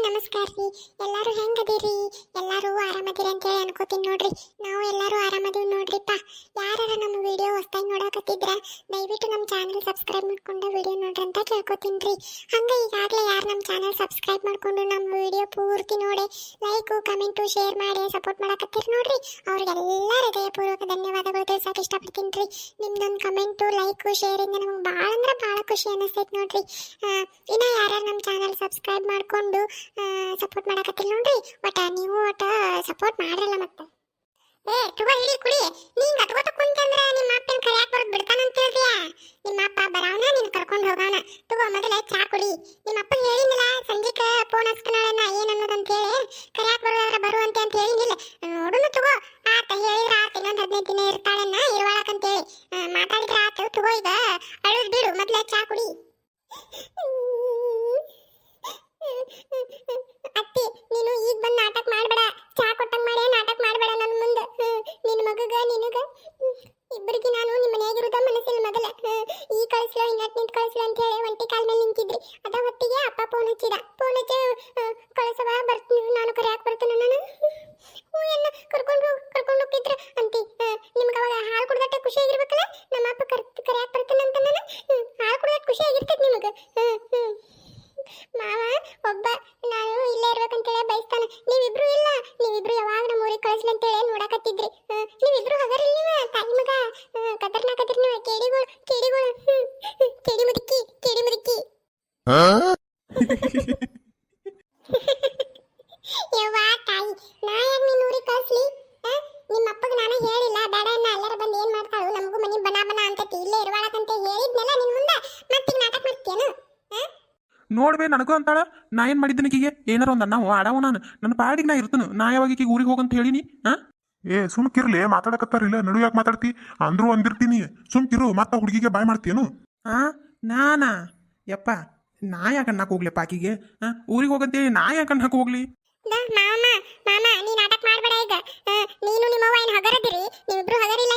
ನಮಸ್ಕಾರ ರೀ. ಎಲ್ಲರೂ ಹೆಂಗದಿರಿ? ಎಲ್ಲರೂ ಆರಾಮದಿರಿ ಅಂತ ಹೇಳಿ ಅನ್ಕೋತೀನಿ ನೋಡ್ರಿ. ನಾವು ಎಲ್ಲರೂ ಆರಾಮದೀವಿ ನೋಡ್ರಿಪ್ಪ. ಯಾರು ನಮ್ಮ ವಿಡಿಯೋ ಹೊಸದಾಗಿ ನೋಡಕತ್ತಿದ್ರ ದಯವಿಟ್ಟು ನಮ್ಮ ಚಾನಲ್ ಸಬ್ಸ್ಕ್ರೈಬ್ ಮಾಡ್ಕೊಂಡು ವಿಡಿಯೋ ನೋಡ್ರಿ ಅಂತ ಕೇಳ್ಕೊತೀನಿ ರೀ. ಹಂಗೆ ಈಗಾಗಲೇ ಯಾರು ನಮ್ಮ ಚಾನಲ್ ಸಬ್ಸ್ಕ್ರೈಬ್ ಮಾಡ್ಕೊಂಡು ನಮ್ಮ ವಿಡಿಯೋ ಪೂರ್ತಿ ನೋಡಿ ಲೈಕು ಕಮೆಂಟು ಶೇರ್ ಮಾಡಿ ಸಪೋರ್ಟ್ ಮಾಡಕತ್ತೀರಿ ನೋಡ್ರಿ, ಅವ್ರಿಗೆಲ್ಲ ಹೃದಯಪೂರ್ವಕ ಧನ್ಯವಾದಗಳು ತಿಳಿಸಕ್ಕೆ ಇಷ್ಟಪಡ್ತೀನಿ ರೀ. ನಿಮ್ದೊಂದು ಕಮೆಂಟು ಲೈಕು ಶೇರಿಂದ ನಮಗೆ ಭಾಳ ಅಂದ್ರೆ ಭಾಳ ಖುಷಿ ಅನ್ನಿಸ್ತೈತೆ ನೋಡ್ರಿ. ಇನ್ನು ಯಾರು ನಮ್ಮ ಚಾನಲ್ ಸಬ್ಸ್ಕ್ರೈಬ್ ಮಾಡ್ಕೊಂಡು ಸಪೋರ್ಟ್ ಮಾಡಕತ್ತಿಲ್ಲ ನೋಡ್ರಿ, ನೀವು ಸಪೋರ್ಟ್ ಮಾಡ್ರಲ್ಲ ಮತ್ತೆ. ತುಗ ಹಿಡಿ ಕುಡಿ. ನೀನ್ ಅಟ್ಕೋತ ಕುಂತಂದ್ರ ನಿಮ್ಮ ಅಪ್ಪನ ಕರಿಯಾಕ ಬರೋದು ಬಿಡ್ತಾನಂತ ಹೇಳ್ತೀಯ? ನಿಮ್ಮ ಅಪ್ಪ ಬರಾವನ ನೀನ್ ಕರ್ಕೊಂಡು ಹೋಗೋಣ. ತುಗೋ ಮೊದಲೇ ಚಾ ಕುಡಿ. ನಿಮ್ಮ ಅಪ್ಪ ಹೇಳಿನಿಲ್ಲ ಸಂಜೆಕ ಫೋನ್ ಹಚ್ಕನಾಳನ್ನ ಏನ್ ಅನ್ನೋದಂತ ಹೇಳಿ ಕರಿಯಾಕ ಬರೋದ್ರ ಬರುವಂತೆ ಅಂತ ಹೇಳಿನಿಲ್ಲ. ನೋಡುನು ತುಗೋ. ಆತ ಹೇಳಿದ್ರ ಆತ ಇನ್ನೊಂದು 15 ದಿನ ಇರ್ತಾಳನ್ನ ಇರುವಾಳಕಂತೇಳಿ ಮಾತಾಡಿದ್ರ ಆತ. ತುಗೋ ಈಗ ಅಳುದ್ ಬಿಡು, ಮೊದಲೇ ಚಾ ಕುಡಿ. ಅತ್ತಿ ನೀನು ಈಗ ಬಂದು ನಾಟಕ ಮಾಡಬೇಡ. ಚಾ ಕೊಟ್ಟಂಗ್ ಮಾಡಿ ನಾಟಕ ಮಾಡಬೇಡ ನನ್ನ ಮುಂದೆ. ನಿನ್ನ ಮಗಗ ನಿನಗ ಇಬ್ಬರಿಗೆ ನಾನು ನಿಮ್ಮ ಮನೆಯಾಗಿರುದ ಮನಸ್ಸಿಲ್ಲ. ಮೊದಲ ಈ ಕಳಿಸ್ಲೋ ಹಿಂಗಟ್ ನಿಂತು ಕಳಿಸ್ಲೋ ಅಂತ ಹೇಳಿ ಒಂಟಿ ಕಾಲ ಮೇಲೆ ನಿಂತಿದ್ರಿ. ಅದ ಹೊತ್ತಿಗೆ ಅಪ್ಪ ಫೋನ್ ಹಚ್ಚಿದ. ಫೋನ್ ಹಚ್ಚಿ ಕಳಿಸವ ಬರ್ತೀನಿ ನಾನು ಕರಿಯಾಕ ಬರ್ತೇನೆ ನಾನು ಎಲ್ಲ ಕರ್ಕೊಂಡು ಹೋಗಿದ್ರ ಅಂತಿ. ನಿಮ್ಗೆ ಅವಾಗ ಹಾಲು ಕುಡ್ದಟ್ಟೆ ಖುಷಿ ಆಗಿರ್ಬೇಕಲ್ಲ. ನಮ್ಮ ಅಪ್ಪ ಕರಿಯಾಕ ಬರ್ತೇನೆ ಅಂತ ನಾನು ಹಾಲು ಕುಡ್ದಟ್ಟು ಖುಷಿ ಆಗಿರ್ತೈತಿ ನಿಮಗೆ. ಮಾವ ಒಬ್ಬ ನಾನು ಇಲ್ಲೇ ಇರ್ಬೇಕಂತೇಳಿ ಬಯಸ್ತಾನೆ. ನೀವಿಬ್ರು ಇಲ್ಲ, ನೀವಿಬ್ರು ಯಾವಾಗ ನಮ್ಮ ಊರಿಗೆ ಕಳಿಸ್ಲಿ ಅಂತೇಳಿ ನೋಡಕತ್ತಿದ್ರಿ. ನೀವಿಬ್ರು ಹಗರಿಲ್ಲ. ನೀವ ತಾಯಿ ಮಗ ಕದರ್ನಾಕದ್ರಿ ನೀವು. ಕೇಡಿಗಳು ಕೇಡಿ ಮುದುಕಿ ಯವ್ವ ತಾಯಿ, ನಾ ಯಾಕೆ ನಿನ್ನ ಊರಿಗೆ ಕಳಿಸ್ಲಿ? ನಿಮ್ಮ ಅಪ್ಪಗೆ ನಾನು ಹೇಳಿಲ್ಲ ಬೇಡ ಅನ್ನ ಎಲ್ಲರ ಬಂದು ಏನ್ ಮಾಡ್ತಾಳು ನಮಗೂ ಮನೆ ಬನ ಅಂತತಿ ಇಲ್ಲೇ ಇರುವಾಳಕಂತ ಹೇಳಿದ್ನಲ್ಲ ನಿನ್ ಮುಂದೆ. ಮತ್ತೀಗ ನಾಟಕ ಮಾಡ್ತೀಯನು? ನೋಡ್ಬೇ ನನಗೂ ಅಂತಾಳ. ನಾ ಏನು ಮಾಡಿದ್ದೀನಿ ಈಗಿಗೆ ಏನಾರ ಒಂದು ನಾವು ಆಡವ ನನ್ನ ಪಾಡಿಗೆ ನಾ ಇರ್ತನು. ನಾ ಯಾವಾಗ ಈಗ ಊರಿಗೆ ಹೋಗಂತ ಹೇಳಿನಿ? ಸುಮ್ಕಿರ್ಲಿ, ಮಾತಾಡಕತ್ತಾರಿಲ್ಲ ನಡು ಯಾಕೆ ಮಾತಾಡ್ತಿ? ಅಂದ್ರು ಅಂದಿರ್ತೀನಿ. ಸುಮ್ಕಿರು, ಮತ್ತ ಹುಡುಗಿಗೆ ಬಾಯ್ ಮಾಡ್ತೀಯನು? ನಾನಾ ಯಪ್ಪ, ನಾ ಯಾಕೆ ಅನ್ನಕ್ಕೆ ಹೋಗ್ಲಿಪ್ಪ ಆಕಿಗೆ? ಊರಿಗೆ ಹೋಗಂತೇಳಿ ನಾ ಯಾಕೆ ಅನ್ನಕ್ಕೆ ಹೋಗ್ಲಿ? ಮಾಮ ನೀ ನಾಟಕ ಮಾಡಬೇಡ ಈಗ. ನೀನು ನಿಮ್ಮವ್ವ ಏನು ಹಗರದಿರಿ? ನೀವಿಬ್ರು ಹಗರಿಲ್ಲ.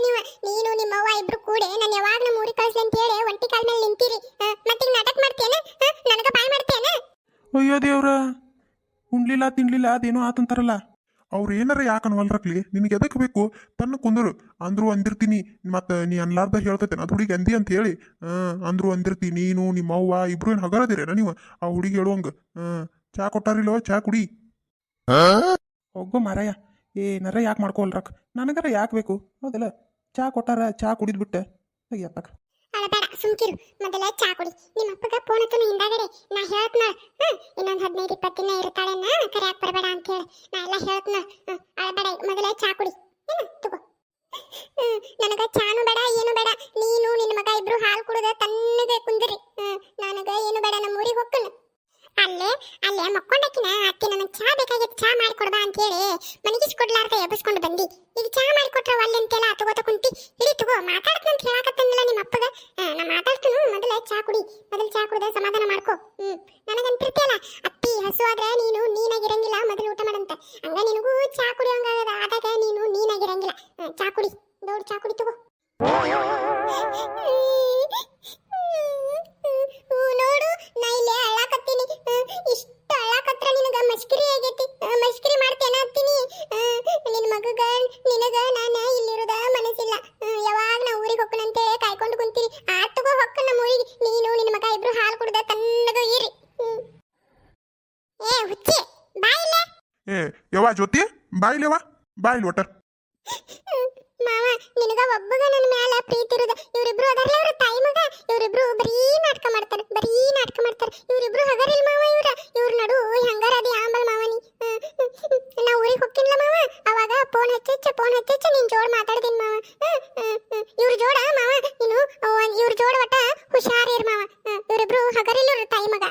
ನೀನು ನಿಮ್ಮವ್ವ ಇಬ್ರು ಕೂಡಿ ನಾನು ಯಾವಾಗ ನಮ್ಮ ಊರಿಗೆ ಕಳಿಸ್ಲಿ ಅಂತ ಹೇಳಿ ಒಂಟಿ ಕಾಲ ಮೇಲೆ ನಿಂತೀರಿ. ಮತ್ತೀಗ ನಾಟಕ ಮಾಡ್ತೀಯನ? ನನಗ ಬಾಯ್ ಮಾಡ್ತೀಯನ? ಅಯ್ಯೋ ದೇವ್ರ, ಉಣ್ಲಿಲ್ಲ ತಿನ್ಲಿಲ್ಲ ಅದೇನೋ ಆತಂತಾರಲ್ಲ. ಅವ್ರು ಏನಾರ ಯಾಕೆ ಅನ್ವಲ್ರಕ್ಲಿ? ನಿನಗೆ ಎದಕ್ಕೆ ಬೇಕು? ತನ್ನ ಕುಂದರು ಅಂದ್ರು ಅಂದಿರ್ತೀನಿ. ಮತ್ತೆ ನೀ ಅನ್ಲಾರ್ದ ಹೇಳ್ತೈತೆ ಅದು ಹುಡುಗಿ ಅಂದಿ ಅಂತ ಹೇಳಿ. ಅಂದ್ರು ಅಂದಿರ್ತೀನಿ. ನೀನು ನಿಮ್ಮವ್ವ ಇಬ್ರು ಏನು ಹಗರದಿರೇನ ನೀವು? ಆ ಹುಡುಗಿ ಹೇಳುವಂಗ ಚಾ ಕೊಟ್ಟಾರಿಲ್ಲೋ, ಚಾ ಕುಡಿ. ಹೋಗೋ ಮಾರಾಯ, ಏನಾರ ಯಾಕೆ ಮಾಡ್ಕೊಲ್ರಕ್? ನನಗರ ಯಾಕೆ ಬೇಕು? ಹೌದಲ್ಲ, ಚಾ ಕೊಟ್ಟಾರ, ಚಾ ಕುಡಿದ್ಬಿಟ್ಟೆ ತೆಗಿಯಪ್ಪಕ್ಕ. ಅಳಬೇಡ, ಸುಮ್ಕಿರು. ಮೊದಲ ಚಾ ಕುಡಿ. ನಿಮ್ಮ ಅಪ್ಪಗ ಫೋನ್ ಹಚ್ಚನು ಹಿಂದಾಗಡೆ. ನಾ ಹೇಳ್ತನ ಇನ್ನೊಂದು 15-20 ದಿನ ಇರ್ತಾಳೆ ಕರಿಯಾಕ ಬರಬೇಡ ಅಂತ ಹೇಳಿ. ನಾ ಎಲ್ಲ ಹೇಳ್ತನ. ಅಳಬೇಡ, ಮೊದಲೇ ಚಾ ಕುಡಿ. ತಗೋ. ನನಗ ಚಾನು ಬೇಡ, ಏನು ಬೇಡ. ನೀನು ನಿನ್ನ ಮಗ ಇಬ್ರು ಹಾಲು ಕುಡಿದ ತಣ್ಣಗೆ ಕುಂದಿರಿ. ನನಗ ಏನು ಬೇಡ. ನಮ್ಮ ಊರಿಗೆ ಹೋಗ್ಕನು. ಅಲ್ಲೇ ಮಕ್ಕೊಂಡಕ್ಕಿನ ಅತ್ತಿ ನನಗೆ ಚಾ ಬೇಕಾಗಿತ್ತು, ಚಾ ಮಾಡಿಕೊಡ್ಬಾ ಅಂತ ಹೇಳಿ ಮನೆಗಿಸ್ ಕೊಡ್ಲಾರ್ದ ಎಬ್ಬಿಸ್ಕೊಂಡು ಬಂದಿ. ಈಗ ಚಾ ಮಾಡಿಕೊಟ್ರ ಒಲ್ಲೆ ಅಂತೆಲ್ಲ ತಗೋತ ಕುಂತಿ. ಹಿಡಿ ತಗೋ. ಮಾತಾಡ್ತಂತ ಹೇಳಕತ್ತಂದಿಲ್ಲ ನಿಮ್ಮ ಅಪ್ಪಗ. ನಾ ಮಾತಾಡ್ತನು. ಮೊದಲೇ ಚಾ ಕುಡಿ. ಮೊದಲು ಚಾ ಕುಡಿದ ಸಮಾಧಾನ ಮಾಡ್ಕೋ. ನನಗಂತಿರ್ತಿಯಲ್ಲ ಅತ್ತಿ ಹಸು ಆದ್ರೆ ನೀನಾಗಿರಂಗಿಲ್ಲ, ಮೊದಲು ಊಟ ಮಾಡಂತ. ಹಂಗ ನಿನಗೂ ಚಾ ಕುಡಿಯೋಂಗ ಆದಾಗ ನೀನಾಗಿರಂಗಿಲ್ಲ. ಚಾ ಕುಡಿ, ದೊಡ್ಡ ಚಾ ಕುಡಿ ತಗೋ. ನೋಡು, ನಾ ಇಲ್ಲೇ ಅಳ್ಳಾಕತ್ತೀನಿ. ಇಷ್ಟ ಅಳ್ಳಾಕತ್ರ ನಿನಗ ಮಸ್ಕಿರಿ ಆಗೈತಿ. ಮಸ್ಕಿರಿ ಮಾಡ್ತೇನ ಹತ್ತೀನಿ. ನಿನ್ನ ಮಗಗ ನಿನಗ ನಾನು ಇಲ್ಲಿರೋದ ಮನಸ್ಸಿಲ್ಲ. ಯಾವಾಗ ನಾ ಊರಿಗೆ ಹೋಗ್ಕನಂತೆ ಕಾಯ್ಕೊಂಡು ಕುಂತೀನಿ. ಆಟಗೋ ಹೊಕ್ಕ ನಮ್ಮ ಊರಿಗೆ. ನೀನು ನಿನ್ನ ಮಗ ಇಬ್ರು ಹಾಲು ಕುಡ್ದ ತಣ್ಣಗ ಇರಿ. ಹುಚ್ಚಿ ಬಾಯಿಲ್ಲ. ಯವ್ವ ಜ್ಯೋತಿ, ಬಾಯಿಲೆವ ಬಾಯಿಲ್ ಒಟ್ಟ. ಮಾವ, ನಿನಗ ಒಬ್ಬಗ ನನ್ನ ಮ್ಯಾಲ ಪ್ರೀತಿ ಇರುದ. ಇವರಿಬ್ರು ಅದರ್ಲ ಅವ್ರ ತಾಯಿ ಮಗ. ಇವರಿಬ್ರು ಬರೀ ನಾಟಕ ಮಾಡ್ತಾರೆ. ಇವರಿಬ್ರು ಹಗರಿಲ್ ಮಾವ. ಇವ್ರ ನಡು ಹಂಗಾರ ಅದಿ ಆಂಬಲ್ ಮಾವ. ನಾ ಊರಿಗೆ ಹೋಗ್ತಿನ್ಲ ಮಾವ, ಅವಾಗ ಫೋನ್ ಹಚ್ಚ ನಿನ್ ಜೋಡ್ ಮಾತಾಡ್ತೀನಿ ಮಾವ. ಇವ್ರ ಜೋಡ ಮಾವ ನೀನು ಇವ್ರ ಜೋಡ ಒಟ್ಟ ಹುಷಾರಿರ್ ಮಾವ. ಇವರಿಬ್ರು ಹಗರಿಲ್ ಅವ್ರ ತಾಯಿ ಮಗ.